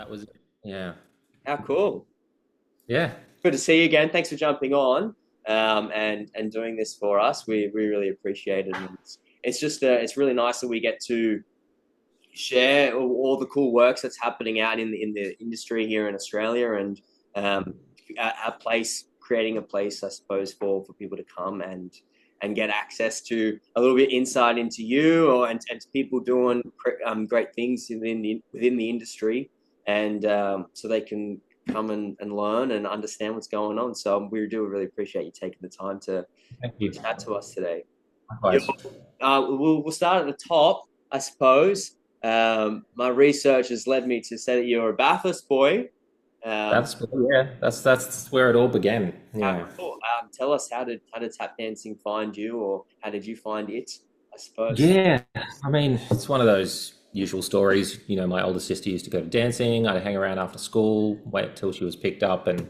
that was, yeah, How cool. yeah. Good to see you again. Thanks for jumping on and doing this for us. We really appreciate it. And it's just it's really nice that we get to share all the cool works that's happening out in the industry here in Australia and um, a place creating a place, I suppose, for people to come and get access to a little bit insight into you and to people doing great things within the industry and so they can come and learn and understand what's going on. So we do really appreciate you taking the time to Thank you. chat to us today. You Likewise. we'll start at the top, I suppose. My research has led me to say that you're a Bathurst boy. Um, That's where it all began. Yeah. cool. Tell us how did tap dancing find you, or how did you find it? I suppose. Yeah. I mean, it's one of those usual stories. My older sister used to go to dancing. I'd hang around after school, wait till she was picked up, and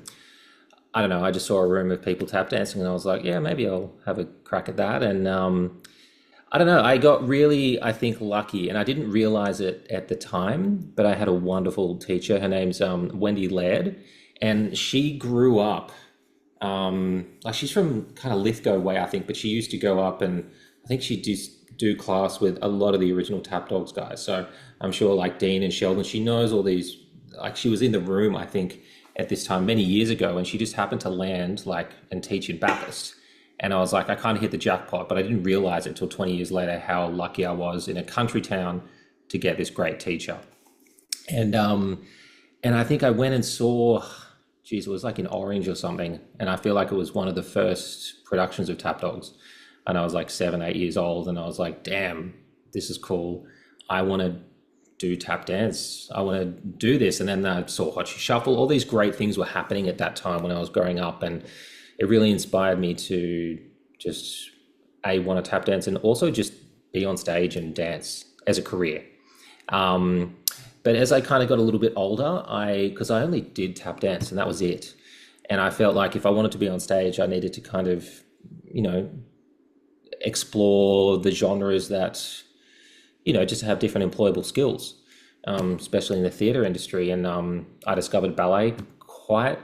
I don't know. I just saw a room of people tap dancing, and I was like, yeah, maybe I'll have a crack at that. And I don't know. I got really, I think, lucky, and I didn't realize it at the time, but I had a wonderful teacher. Her name's Wendy Laird, and she grew up like she's from kind of Lithgow way, I think, but she used to go up and I think she just do class with a lot of the original Tap Dogs guys. So I'm sure like Dean and Sheldon, she knows all these. Like she was in the room, I think, at this time many years ago, and she just happened to land like and teach in Bathurst. And I was like, I kind of hit the jackpot, but I didn't realize it until 20 years later how lucky I was in a country town to get this great teacher. And and I think I went and saw, geez, it was like in Orange or something, and I feel like it was one of the first productions of Tap Dogs. And I was like 7, 8 years old, and I was like, damn, this is cool. I want to do tap dance. I want to do this. And then I saw Hot Shoe Shuffle. All these great things were happening at that time when I was growing up, and it really inspired me to just a want to tap dance and also just be on stage and dance as a career. Um, but as I kind of got a little bit older, because I only did tap dance and that was it. And I felt like if I wanted to be on stage, I needed to kind of, you know, explore the genres that, just to have different employable skills, especially in the theatre industry. And I discovered ballet quite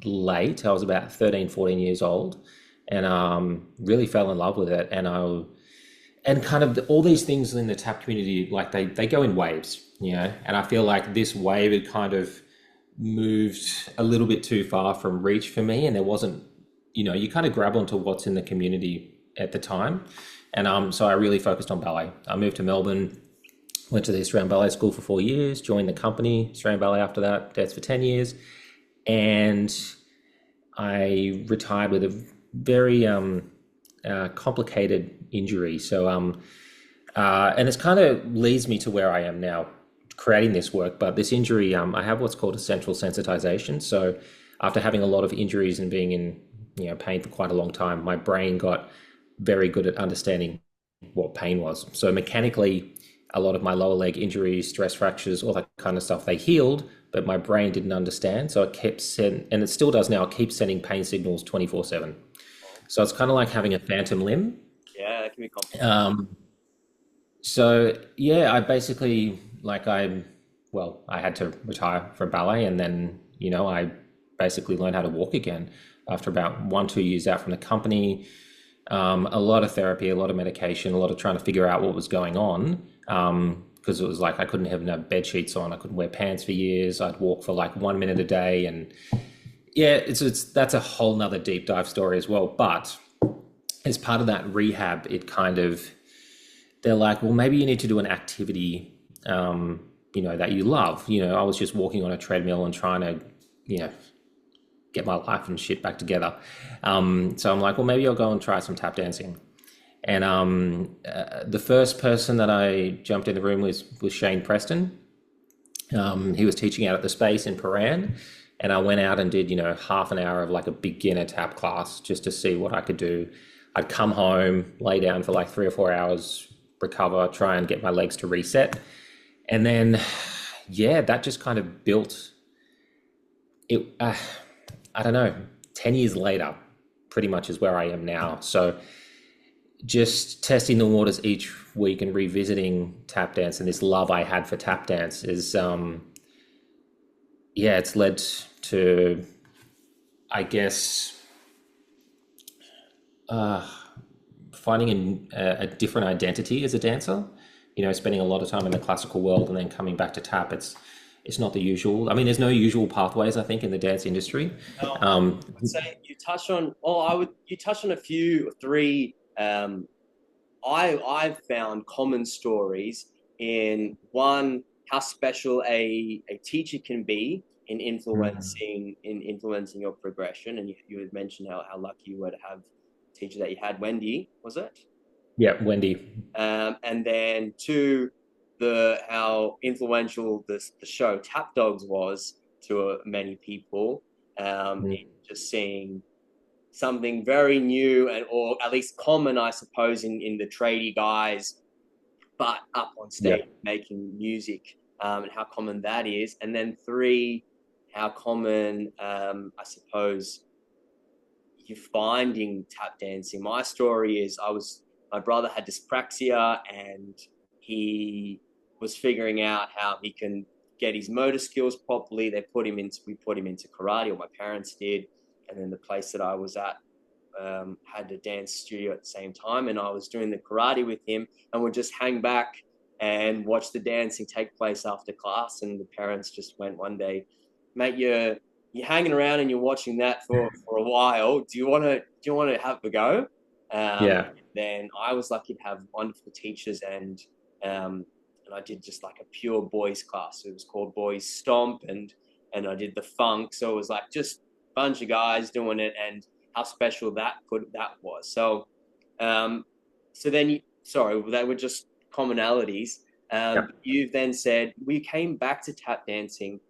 late. I was about 13, 14 years old and really fell in love with it. And kind of all these things in the tap community, like they go in waves, and I feel like this wave had kind of moved a little bit too far from reach for me. And there wasn't, you kind of grab onto what's in the community at the time. And so I really focused on ballet. I moved to Melbourne, went to the Australian Ballet School for 4 years, joined the company, Australian Ballet after that, danced for 10 years. And I retired with a very complicated injury. So, and it's kind of leads me to where I am now, creating this work. But this injury, I have what's called a central sensitization. So, after having a lot of injuries and being in pain for quite a long time, my brain got very good at understanding what pain was. So mechanically, a lot of my lower leg injuries, stress fractures, all that kind of stuff, they healed, but my brain didn't understand. So it kept sending, and it still does now, it keeps sending pain signals 24/7. So it's kind of like having a phantom limb. Yeah, that can be complicated. So yeah, I basically I had to retire from ballet, and then I basically learned how to walk again after about 1, 2 years out from the company. A lot of therapy, a lot of medication, a lot of trying to figure out what was going on. Because it was like I couldn't have no bed sheets on, I couldn't wear pants for years. I'd walk for like 1 minute a day, and yeah, it's that's a whole nother deep dive story as well. But as part of that rehab, it kind of they're like, well, maybe you need to do an activity, that you love. I was just walking on a treadmill and trying to, get my life and shit back together. So I'm like, well, maybe I'll go and try some tap dancing. And the first person that I jumped in the room was Shane Preston. He was teaching out at the Space in Paran, and I went out and did half an hour of like a beginner tap class just to see what I could do. I'd come home, lay down for like 3 or 4 hours, recover, try and get my legs to reset, and then yeah, that just kind of built it. I don't know. 10 years later, pretty much is where I am now. So just testing the waters each week and revisiting tap dance and this love I had for tap dance is yeah, it's led to, I guess, uh, finding a different identity as a dancer. You know, spending a lot of time in the classical world and then coming back to tap. It's not the usual. I mean, there's no usual pathways, I think, in the dance industry. I Um, would say you touched on. Oh, I would. You touched on a few, three. I've found common stories in one how special a teacher can be in influencing your progression, and you had mentioned how lucky you were to have a teacher that you had. Wendy, was it? yeah, Wendy. And then two, the how influential the show Tap Dogs was to many people. Mm, Just seeing something very new and or at least common, I suppose, in the tradie guys, but up on yeah, stage making music, and how common that is. And then three, how common, I suppose, you're finding tap dancing. My story is my brother had dyspraxia and he was figuring out how he can get his motor skills properly. We put him into karate, or my parents did, and then the place that I was at had a dance studio at the same time, and I was doing the karate with him, and would just hang back and watch the dancing take place after class. And the parents just went one day, "Mate, you're hanging around and you're watching that for a while. Do you want to have a go?" yeah. Then I was lucky to have wonderful teachers, and I did just like a pure boys class. It was called Boys Stomp, and I did the funk. So it was like just a bunch of guys doing it, and how special that was. So, so then sorry, they were just commonalities. Yeah. You then said we came back to tap dancing.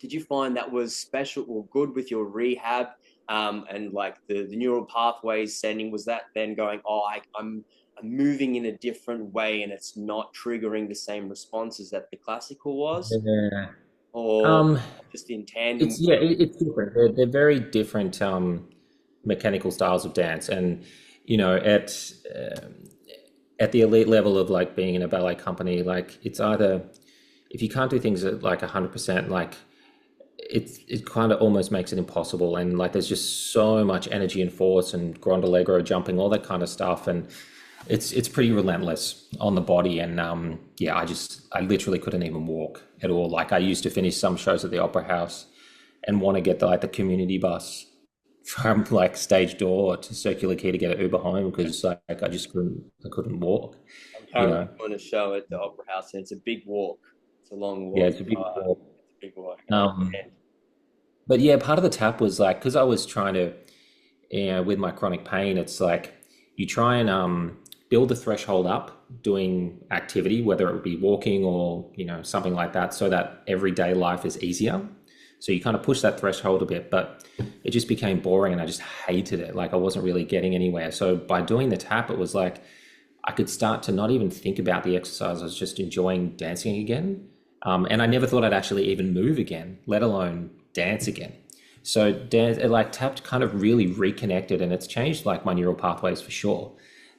Did you find that was special or good with your rehab, and like the neural pathways sending? Was that then going, oh, I'm moving in a different way and it's not triggering the same responses that the classical was, Yeah. or Um, just in tandem? it's it's different. They're very different mechanical styles of dance, and you know, at the elite level of like being in a ballet company, like it's either if you can't do things at like 100%, like it kind of almost makes it impossible, and like there's just so much energy and force and grand allegro jumping, all that kind of stuff, and it's pretty relentless on the body. And yeah, I literally couldn't even walk at all. Like I used to finish some shows at the Opera House and want to get the community bus from like stage door to Circular Quay to get an Uber home because like I couldn't walk, I'm you currently know. doing a show at the Opera House, and it's a big walk. It's a long Yeah, walk. it's a big walk. It's a big walk. I Um, understand. but yeah, part of the tap was like because I was trying to, you know, with my chronic pain, it's like you try and build the threshold up doing activity, whether it would be walking or you know something like that, so that everyday life is easier. So you kind of push that threshold a bit, but it just became boring and I just hated it. Like I wasn't really getting anywhere. So by doing the tap, it was like I could start to not even think about the exercise. I was just enjoying dancing again. And I never thought I'd actually even move again, let alone dance again. So dance, like tapped kind of really reconnected and it's changed like my neural pathways for sure.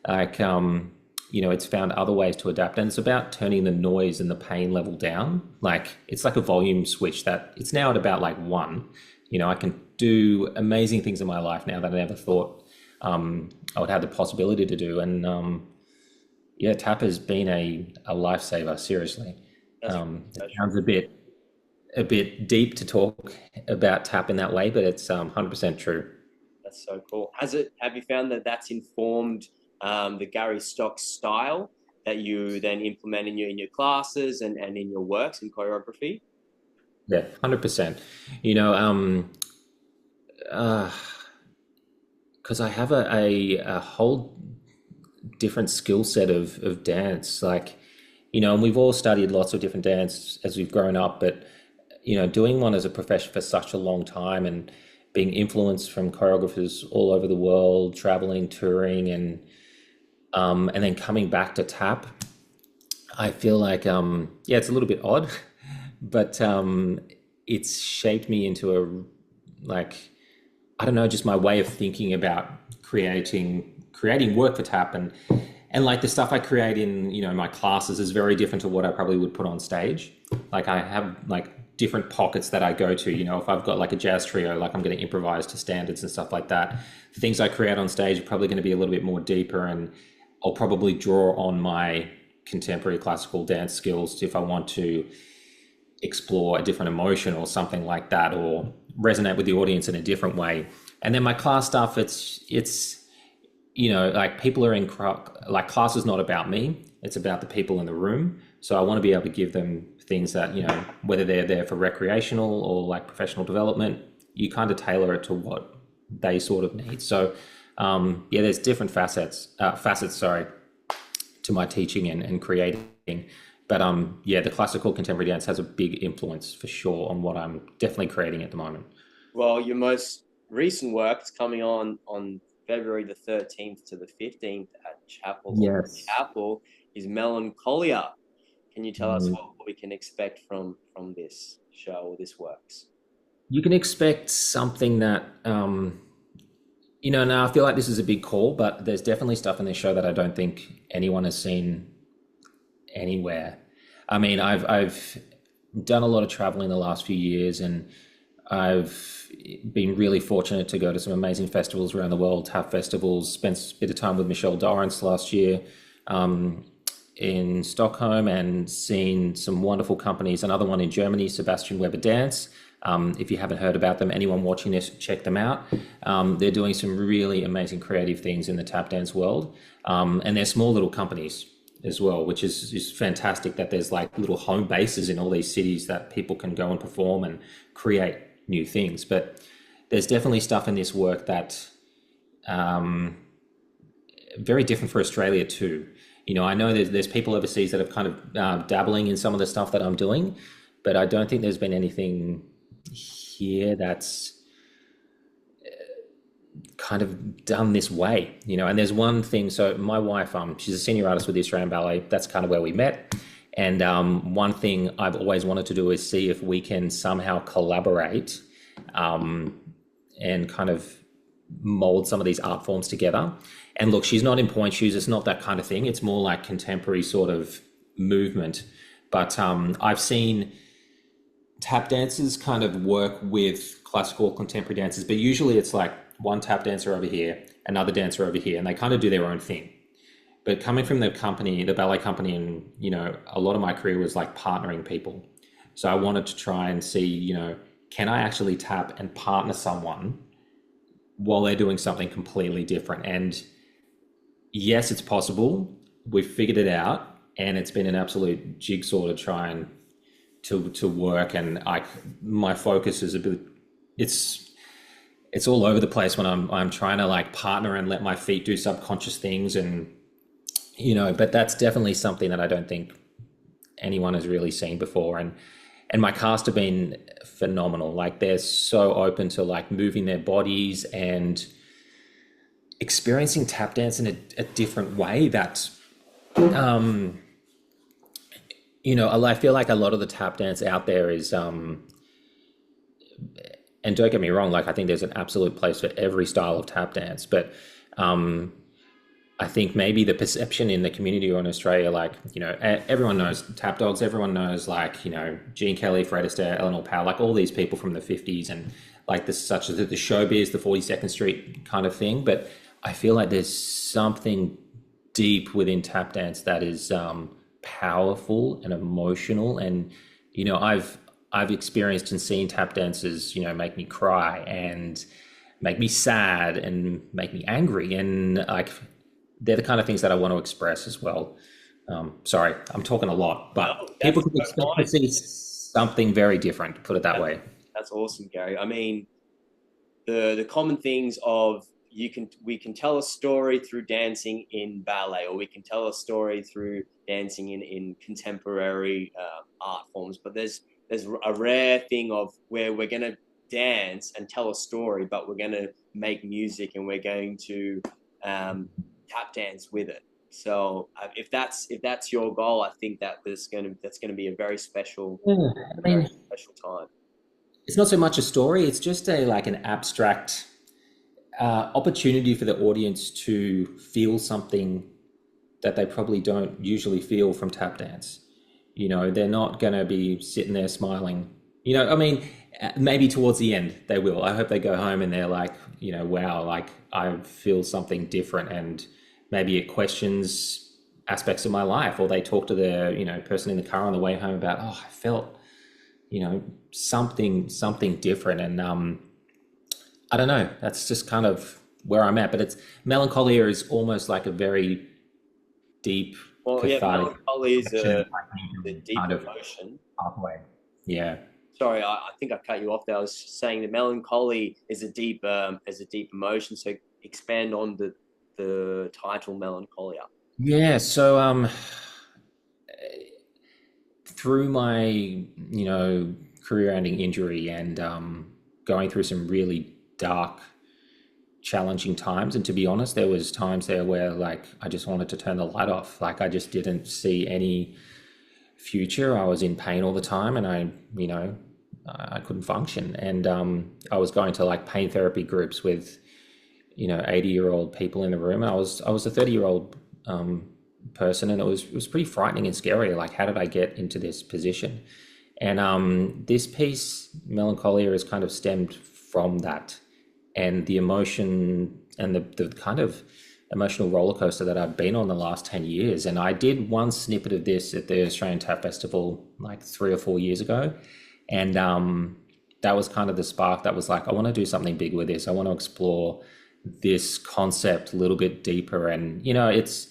Like, you know, it's found other ways to adapt and it's about turning the noise and the pain level down. Like it's like a volume switch that it's now at about like one. You know, I can do amazing things in my life now that I never thought I would have the possibility to do. And yeah, tap has been a lifesaver, seriously. That's It special. sounds a bit deep to talk about tap in that way, but it's 100% true. That's so cool. Have you found that that's informed the Garry Stocks style that you then implement in your classes and in your works in choreography? Yeah, 100%. You know, uh, because I have a whole different skill set of dance. Like, you know, and we've all studied lots of different dance as we've grown up, but, you know, doing one as a profession for such a long time and being influenced from choreographers all over the world, traveling, touring, and then coming back to tap, I feel like, yeah, it's a little bit odd, but it's shaped me into like, I don't know, just my way of thinking about creating work for tap and like the stuff I create in, you know, my classes is very different to what I probably would put on stage. Like I have like different pockets that I go to. You know, if I've got like a jazz trio, like I'm going to improvise to standards and stuff like that. The things I create on stage are probably going to be a little bit more deeper, and I'll probably draw on my contemporary classical dance skills if I want to explore a different emotion or something like that, or resonate with the audience in a different way. And then my class stuff, it's you know, like people are in like class is not about me, it's about the people in the room. So I want to be able to give them things that, you know, whether they're there for recreational or like professional development, you kind of tailor it to what they sort of need. So yeah, there's different facets, sorry, to my teaching and creating. But yeah, the classical contemporary dance has a big influence for sure on what I'm definitely creating at the moment. Well, your most recent work is coming on February the 13th to the 15th at Yes. Chapel is Melancholia. Can you tell us Mm. what we can expect from this show or this works? You can expect something that, you know, now I feel like this is a big call, but there's definitely stuff in this show that I don't think anyone has seen anywhere. I mean, I've done a lot of traveling the last few years, and I've been really fortunate to go to some amazing festivals around the world, TAF festivals, spent a bit of time with Michelle Dorrance last year in Stockholm, and seen some wonderful companies. Another one in Germany, Sebastian Weber Dance. If you haven't heard about them, anyone watching this, check them out. They're doing some really amazing creative things in the tap dance world. And they're small little companies as well, which is fantastic that there's like little home bases in all these cities that people can go and perform and create new things. But there's definitely stuff in this work that very different for Australia too. You know, I know there's people overseas that have kind of dabbling in some of the stuff that I'm doing, but I don't think there's been anything here that's kind of done this way, you know. And there's one thing. So my wife, she's a senior artist with the Australian Ballet. That's kind of where we met. And one thing I've always wanted to do is see if we can somehow collaborate and kind of mold some of these art forms together. And look, she's not in point shoes. It's not that kind of thing. It's more like contemporary sort of movement. But I've seen tap dancers kind of work with classical contemporary dancers, but usually it's like one tap dancer over here, another dancer over here, and they kind of do their own thing. But coming from the company, the ballet company, and, you know, a lot of my career was like partnering people. So I wanted to try and see, you know, can I actually tap and partner someone while they're doing something completely different? And yes, it's possible. We've figured it out, and it's been an absolute jigsaw to try and to work. And my focus is a bit, it's all over the place when I'm trying to like partner and let my feet do subconscious things, and, you know, but that's definitely something that I don't think anyone has really seen before. And my cast have been phenomenal. Like, they're so open to like moving their bodies and experiencing tap dance in a different way that, you know, I feel like a lot of the tap dance out there is, and don't get me wrong, like I think there's an absolute place for every style of tap dance, but I think maybe the perception in the community or in Australia, like, you know, everyone knows Tap Dogs, everyone knows, like, you know, Gene Kelly, Fred Astaire, Eleanor Powell, like all these people from the 50s, and like this, such as the showbiz, the 42nd Street kind of thing. But I feel like there's something deep within tap dance that is powerful and emotional. And, you know, I've experienced and seen tap dancers, you know, make me cry and make me sad and make me angry, and like they're the kind of things that I want to express as well. Sorry, I'm talking a lot, but No, people can expect to see something very different, put it that way. That's awesome, Gary. I mean, the common things of we can tell a story through dancing in ballet, or we can tell a story through dancing in contemporary art forms. But there's a rare thing of where we're going to dance and tell a story, but we're going to make music and we're going to tap dance with it. So if that's your goal, I think that's going to be a very special, Yeah, I very mean, special time. it's not so much a story; it's just like an abstract opportunity for the audience to feel something that they probably don't usually feel from tap dance. You know, they're not going to be sitting there smiling I mean, maybe towards the end they will. I hope they go home and they're like, wow, like I feel something different, and maybe it questions aspects of my life, or they talk to the, person in the car on the way home about, oh, I felt, something different, and I don't know. That's just kind of where I'm at. But it's Melancholia is almost like a very deep, Well, yeah, cathartic melancholy is connection, a deep kind of emotion. pathway. Yeah. Sorry, I think I cut you off there. I was saying that melancholy is a deep emotion. So expand on the title Melancholia. Yeah. So through my, career-ending injury, and going through some really dark, challenging times. And to be honest, there was times there where like I just wanted to turn the light off. Like I just didn't see any future. I was in pain all the time, and I couldn't function. And I was going to like pain therapy groups with 80-year-old people in the room. And I was a 30-year-old person, and it was pretty frightening and scary. Like, how did I get into this position? And this piece, Melancholia, is kind of stemmed from that, and the emotion and the kind of emotional roller coaster that I've been on the last 10 years. And I did one snippet of this at the Australian Tap Festival like 3 or 4 years ago. And that was kind of the spark that was like, I want to do something big with this. I want to explore this concept a little bit deeper. And, it's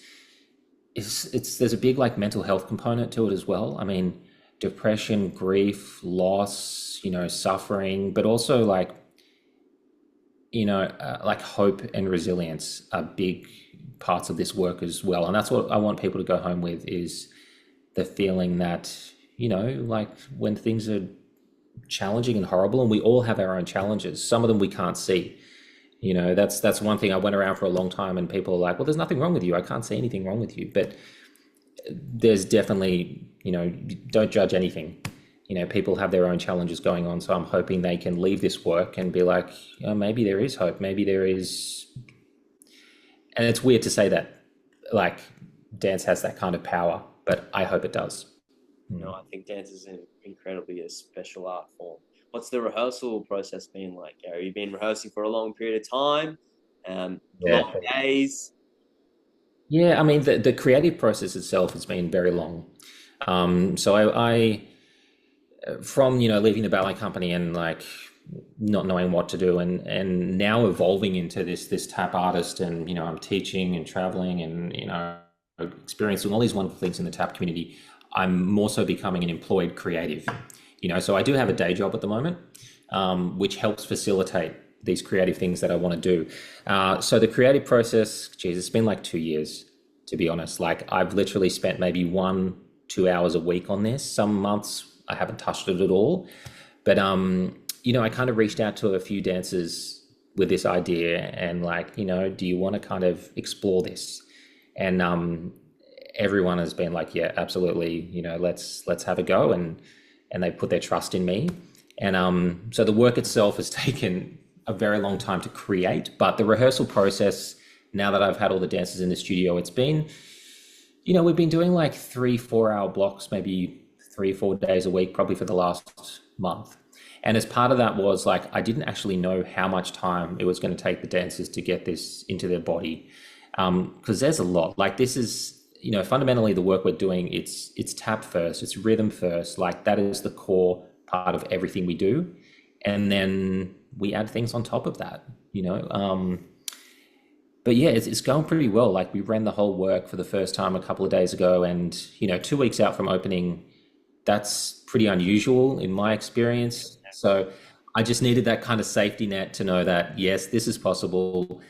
there's a big like mental health component to it as well. I mean, depression, grief, loss, suffering, but also like hope and resilience are big parts of this work as well. And that's what I want people to go home with, is the feeling that, like when things are challenging and horrible, and we all have our own challenges, some of them we can't see. That's one thing. I went around for a long time and people are like, well, there's nothing wrong with you. I can't see anything wrong with you. But there's definitely, don't judge anything. People have their own challenges going on. So I'm hoping they can leave this work and be like, maybe there is hope. Maybe there is. And it's weird to say that, like, dance has that kind of power, but I hope it does. No, I think dance is incredibly a special art form. What's the rehearsal process been like, Gary? You've been rehearsing for a long period of time, Yeah. long days. Yeah, I mean, the creative process itself has been very long. So I from, leaving the ballet company and like not knowing what to do, and now evolving into this tap artist, and, I'm teaching and traveling and, experiencing all these wonderful things in the tap community. I'm more so becoming an employed creative, so I do have a day job at the moment, which helps facilitate these creative things that I want to do. So the creative process, geez, it's been like 2 years, to be honest. Like I've literally spent maybe 1-2 hours a week on this. Some months I haven't touched it at all. But, I kind of reached out to a few dancers with this idea and like, do you want to kind of explore this? And everyone has been like, yeah, absolutely. Let's have a go. And they put their trust in me. And so the work itself has taken a very long time to create, but the rehearsal process, now that I've had all the dancers in the studio, it's been, we've been doing like 3-4 hour blocks, maybe 3-4 days a week, probably for the last month. And as part of that was like, I didn't actually know how much time it was going to take the dancers to get this into their body. Because there's a lot. Like this is, fundamentally the work we're doing, it's tap first, it's rhythm first. Like that is the core part of everything we do. And then we add things on top of that, but yeah, it's going pretty well. Like we ran the whole work for the first time a couple of days ago, and 2 weeks out from opening, that's pretty unusual in my experience. So I just needed that kind of safety net to know that yes, this is possible,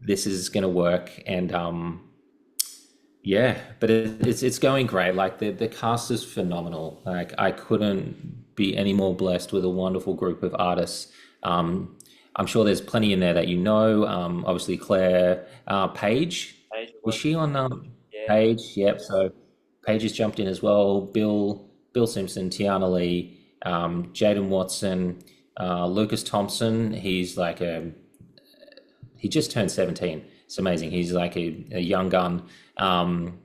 this is going to work. And yeah, but it's going great. Like the cast is phenomenal. Like I couldn't be any more blessed with a wonderful group of artists. I'm sure there's plenty in there that obviously Claire, Paige, was she on Yeah. Paige? Yep. So Paige has jumped in as well. Bill Simpson, Tiana Lee, Jaden Watson, Lucas Thompson. He just turned 17. It's amazing. He's like a young gun. And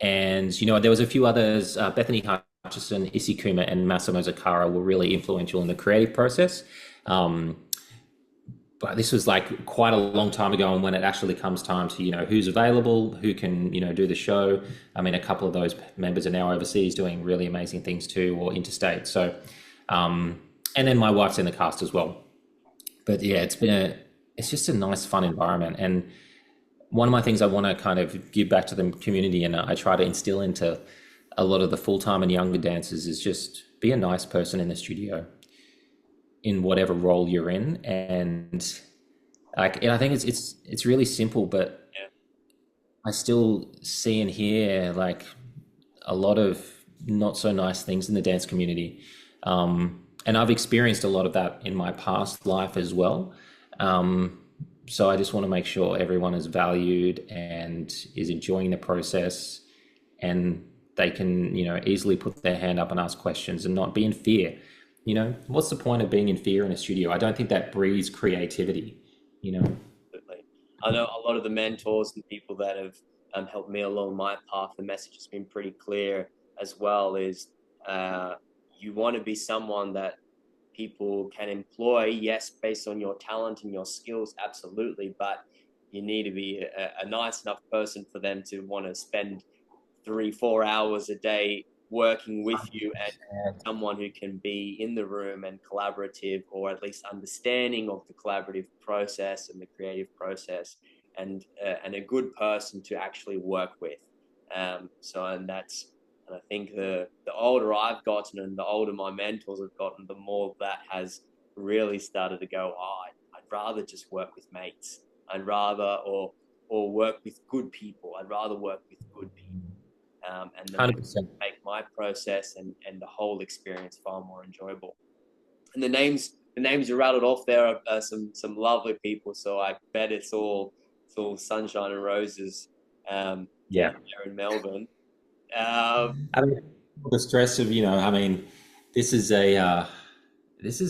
there was a few others. Bethany Hutchison, Issey Kuma, and Massimo Zakara were really influential in the creative process. But this was like quite a long time ago, and when it actually comes time to, who's available, who can, do the show. I mean, a couple of those members are now overseas doing really amazing things too, or interstate. So, and then my wife's in the cast as well. But yeah, it's just a nice, fun environment. And one of my things I want to kind of give back to the community, and I try to instill into a lot of the full-time and younger dancers, is just be a nice person in the studio, in whatever role you're in. And I think it's really simple, but I still see and hear like a lot of not so nice things in the dance community. And I've experienced a lot of that in my past life as well. So I just want to make sure everyone is valued and is enjoying the process, and they can, easily put their hand up and ask questions and not be in fear. What's the point of being in fear in a studio? I don't think that breeds creativity, Absolutely. I know a lot of the mentors and people that have helped me along my path, the message has been pretty clear as well, is you want to be someone that people can employ, yes, based on your talent and your skills, absolutely, but you need to be a nice enough person for them to want to spend 3-4 hours a day working with you, and someone who can be in the room and collaborative, or at least understanding of the collaborative process and the creative process, and a good person to actually work with. And I think the older I've gotten and the older my mentors have gotten, the more that has really started to go, I'd rather just work with mates. I'd rather, or work with good people. I'd rather work with good people. And then 100%. make my process and the whole experience far more enjoyable. And the names you rattled off there are some lovely people. So I bet it's all sunshine and roses. Down there in Melbourne. I mean, the stress of, this is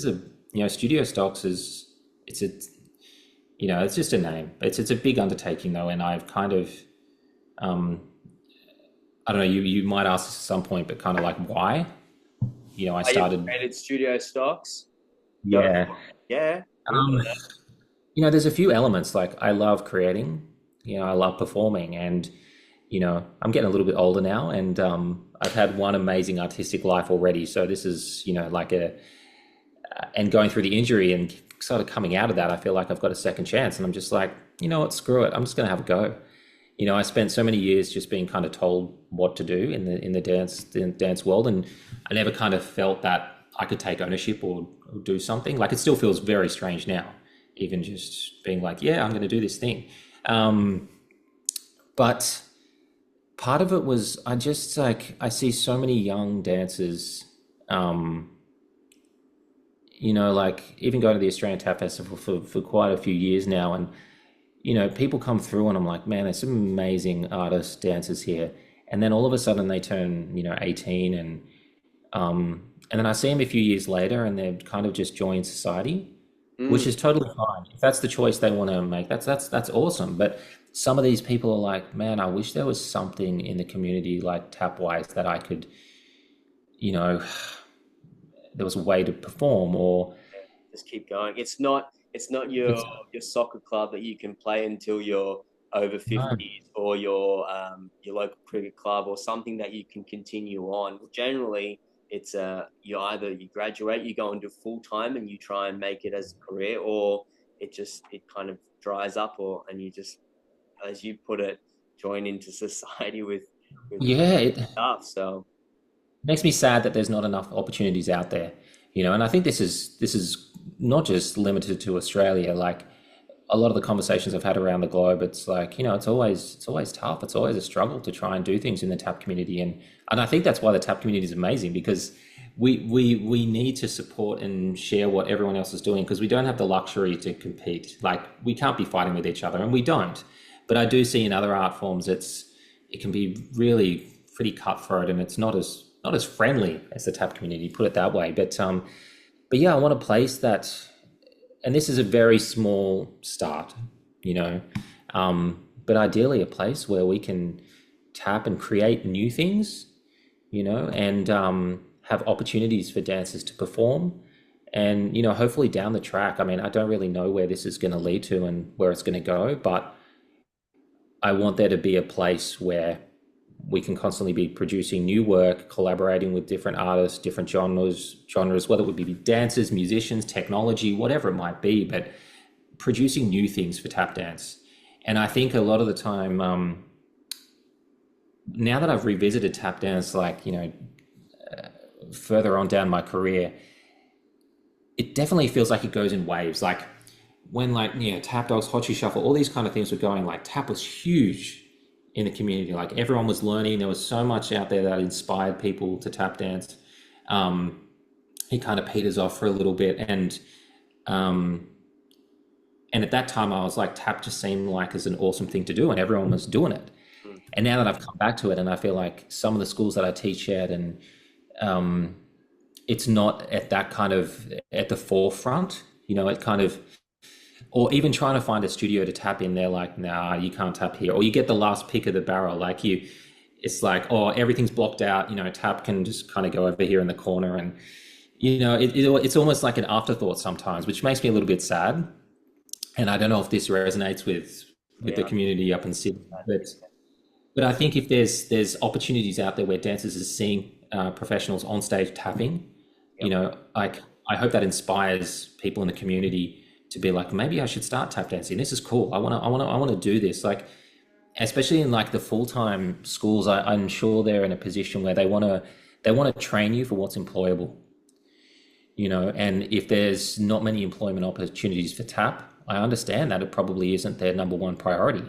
a Studio Stocks it's just a name. It's a big undertaking though, and I've kind of, I don't know, you might ask at some point, but kind of like why? I started. Created Studio Stocks. Yeah. Yeah. There's a few elements. Like I love creating. I love performing, and I'm getting a little bit older now, and I've had one amazing artistic life already. So this is, and going through the injury and sort of coming out of that, I feel like I've got a second chance, and I'm just like, what, screw it. I'm just going to have a go. I spent so many years just being kind of told what to do in the dance world, and I never kind of felt that I could take ownership or do something. Like it still feels very strange now, even just being like, yeah, I'm going to do this thing. But part of it was I just I see so many young dancers, even going to the Australian Tap Festival for quite a few years now, and people come through and I'm like, man, there's some amazing artists, dancers here. And then all of a sudden they turn, 18, and then I see them a few years later and they're kind of just joined society, which is totally fine. If that's the choice they want to make, that's awesome. But some of these people are like, man, I wish there was something in the community like tap-wise that I could, there was a way to perform, or just keep going. It's not your soccer club that you can play until you're over 50s, or your local cricket club, or something that you can continue on. Generally, it's you graduate, you go into full time, and you try and make it as a career, or it kind of dries up, and you just, as you put it, join into society with stuff. So it makes me sad that there's not enough opportunities out there, and I think this is not just limited to Australia. Like a lot of the conversations I've had around the globe, it's like, it's always tough. It's always a struggle to try and do things in the tap community. And I think that's why the tap community is amazing, because we need to support and share what everyone else is doing, because we don't have the luxury to compete. Like we can't be fighting with each other, and we don't. But I do see in other art forms, it can be really pretty cutthroat, and it's not as friendly as the tap community, put it that way. But yeah, I want a place that, and this is a very small start, but ideally a place where we can tap and create new things, and have opportunities for dancers to perform. And, hopefully down the track, I mean, I don't really know where this is going to lead to and where it's going to go, but I want there to be a place where we can constantly be producing new work, collaborating with different artists, different genres, whether it would be dancers, musicians, technology, whatever it might be, but producing new things for tap dance. And I think a lot of the time, now that I've revisited tap dance, like, further on down my career, it definitely feels like it goes in waves. Like when, like, Tap Dogs, Hot Shoe Shuffle, all these kind of things were going, like tap was huge in the community. Like everyone was learning. There was so much out there that inspired people to tap dance. It kind of peters off for a little bit. And at that time I was like, tap just seemed like as an awesome thing to do and everyone was doing it. And now that I've come back to it, and I feel like some of the schools that I teach at, and it's not at that kind of at the forefront, it kind of, or even trying to find a studio to tap in, they're like, nah, you can't tap here. Or you get the last pick of the barrel. Like it's like, oh, everything's blocked out. Tap can just kind of go over here in the corner. And, it's almost like an afterthought sometimes, which makes me a little bit sad. And I don't know if this resonates with the community up in Sydney, but I think if there's opportunities out there where dancers are seeing professionals on stage tapping, I hope that inspires people in the community to be like, maybe I should start tap dancing. This is cool. I want to do this. Like, especially in like the full-time schools, I'm sure they're in a position where they want to train you for what's employable. And if there's not many employment opportunities for tap, I understand that it probably isn't their number one priority.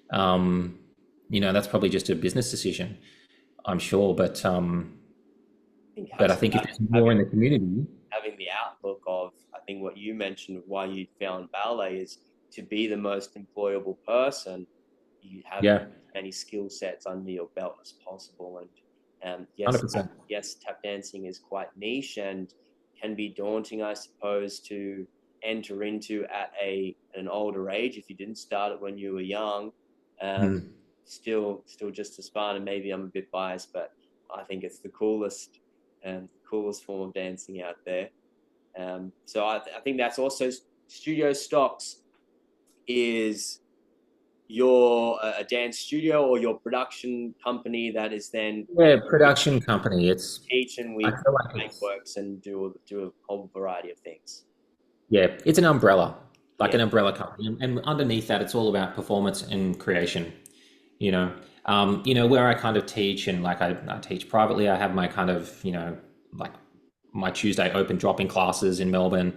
That's probably just a business decision, I'm sure. But I think if there's more in the community, having the outlook of, I think what you mentioned, why you found ballet is to be the most employable person. You have as many skill sets under your belt as possible. And yes, 100%. yes, tap dancing is quite niche and can be daunting, I suppose, to enter into at an older age if you didn't start it when you were young. Still just as fun, and maybe I'm a bit biased, but I think it's the coolest form of dancing out there. So I think that's also Studio Stocks is your a dance studio or your production company that is then production company. It's teach and we make works and do a whole variety of things. Yeah, it's an umbrella, an umbrella company, and underneath that, it's all about performance and creation. Where I kind of teach, and like I teach privately. I have my kind of like my Tuesday open drop-in classes in Melbourne.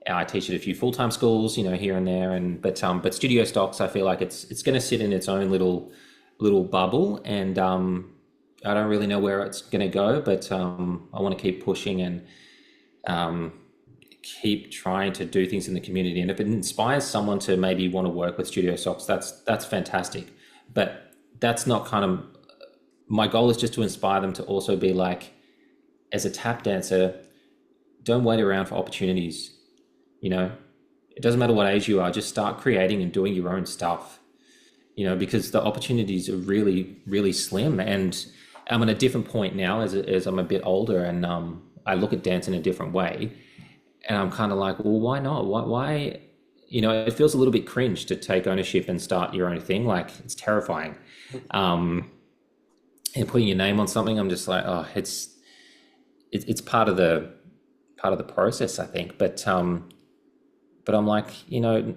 I teach at a few full-time schools, here and there, but Studio Stocks, I feel like it's going to sit in its own little bubble, and I don't really know where it's going to go, but I want to keep pushing and keep trying to do things in the community. And if it inspires someone to maybe want to work with Studio Stocks, that's fantastic. But that's not kind of my goal. Is just to inspire them to also be like, as a tap dancer, don't wait around for opportunities. It doesn't matter what age you are, just start creating and doing your own stuff, because the opportunities are really, really slim. And I'm at a different point now as I'm a bit older, and I look at dance in a different way. And I'm kind of like, well, why not? Why? It feels a little bit cringe to take ownership and start your own thing. Like, it's terrifying. And putting your name on something, I'm just like, oh, it's part of the process, I think. But I'm like, no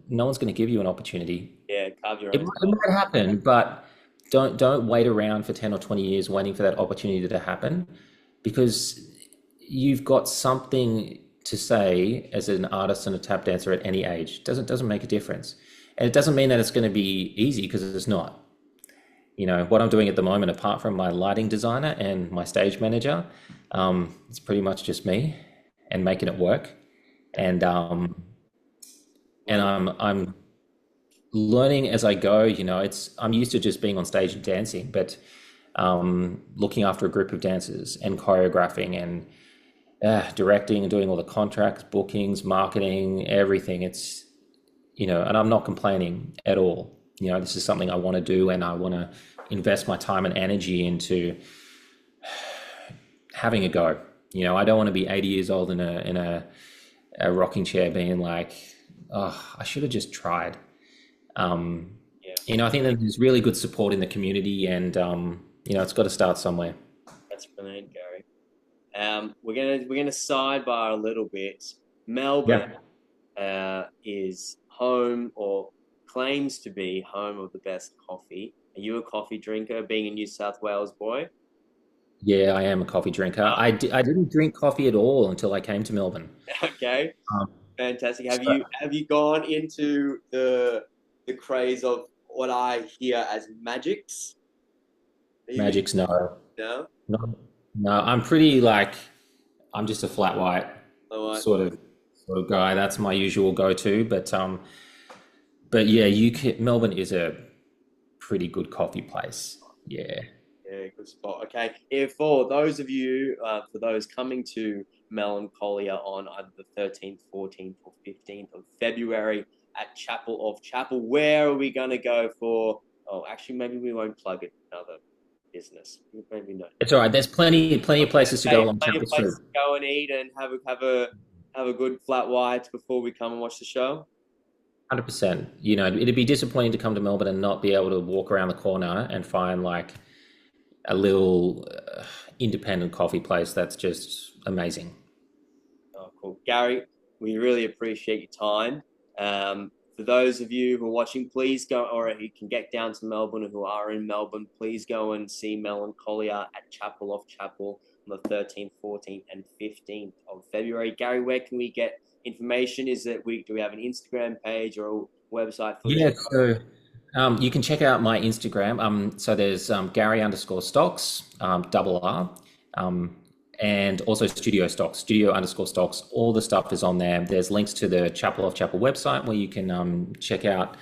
one's going to give you an opportunity. Yeah, carve your own. It might happen, but don't wait around for 10 or 20 years waiting for that opportunity to happen, because you've got something to say as an artist and a tap dancer at any age. Doesn't make a difference. And it doesn't mean that it's going to be easy, because it's not. What I'm doing at the moment, apart from my lighting designer and my stage manager, it's pretty much just me and making it work. And I'm learning as I go. I'm used to just being on stage and dancing, but looking after a group of dancers and choreographing and directing and doing all the contracts, bookings, marketing, everything. And I'm not complaining at all. This is something I want to do, and I want to invest my time and energy into having a go. I don't want to be 80 years old in a rocking chair being like, oh, I should have just tried. Um, Yeah, I think that there's really good support in the community, and it's got to start somewhere. that's brilliant, Gary. We're gonna sidebar a little bit. Yeah. Melbourne is home or claims to be home of the best coffee. Are you a coffee drinker, being a New South Wales boy? Yeah, I am a coffee drinker. I didn't drink coffee at all until I came to Melbourne. Okay, Um, fantastic. Have so you gone into the craze of what I hear as magics? Are you Magic's no, no? no, no. I'm pretty like I'm just a flat white All right. sort of guy. That's my usual go-to. But yeah, Melbourne is a pretty good coffee place. Yeah. Yeah, good spot. Okay, if for those of you, for those coming to Melancholia on either the 13th, 14th, or 15th of February at Chapel of Chapel, where are we going to go for? Oh, actually, maybe we won't plug it. Another business. Maybe not. It's all right. There's plenty of places to go Plenty along plenty of Chapel Street. places to go and eat and have a good flat white before we come and watch the show. 100%. It'd be disappointing to come to Melbourne and not be able to walk around the corner and find like a little independent coffee place that's just amazing. Oh, cool. Gary, we really appreciate your time. For those of you who are watching, please go, or you can get down to Melbourne or who are in Melbourne, please go and see Melancholia at Chapel of Chapel on the 13th, 14th, and 15th of February. Gary, where can we get information? Do we have an Instagram page or a website for the Yeah, show? so you can check out my Instagram. So there's Garry underscore stocks, double R, and also Studio Stocks, Studio underscore stocks. All the stuff is on there. There's links to the Chapel of Chapel website where you can check out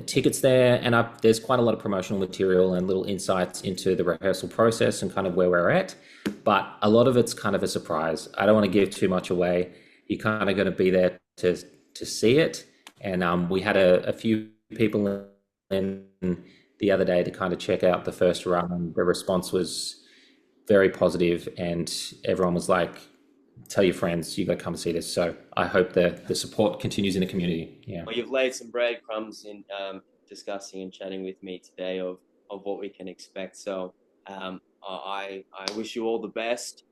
tickets there. And there's quite a lot of promotional material and little insights into the rehearsal process and kind of where we're at. But a lot of it's kind of a surprise. I don't want to give too much away. You're kind of going to be there to see it. And we had a few people in the other day to kind of check out the first run, and the response was very positive, and everyone was like, "Tell your friends, you got to come see this." So I hope the support continues in the community. Yeah, Well, you've laid some breadcrumbs in discussing and chatting with me today of what we can expect. So I wish you all the best.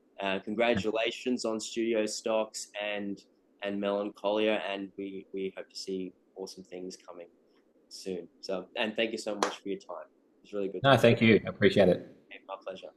Congratulations on Studio Stocks and Melancholia, and we hope to see awesome things coming soon. So, and thank you so much for your time. It's really good no, talking. thank you, I appreciate it. My pleasure.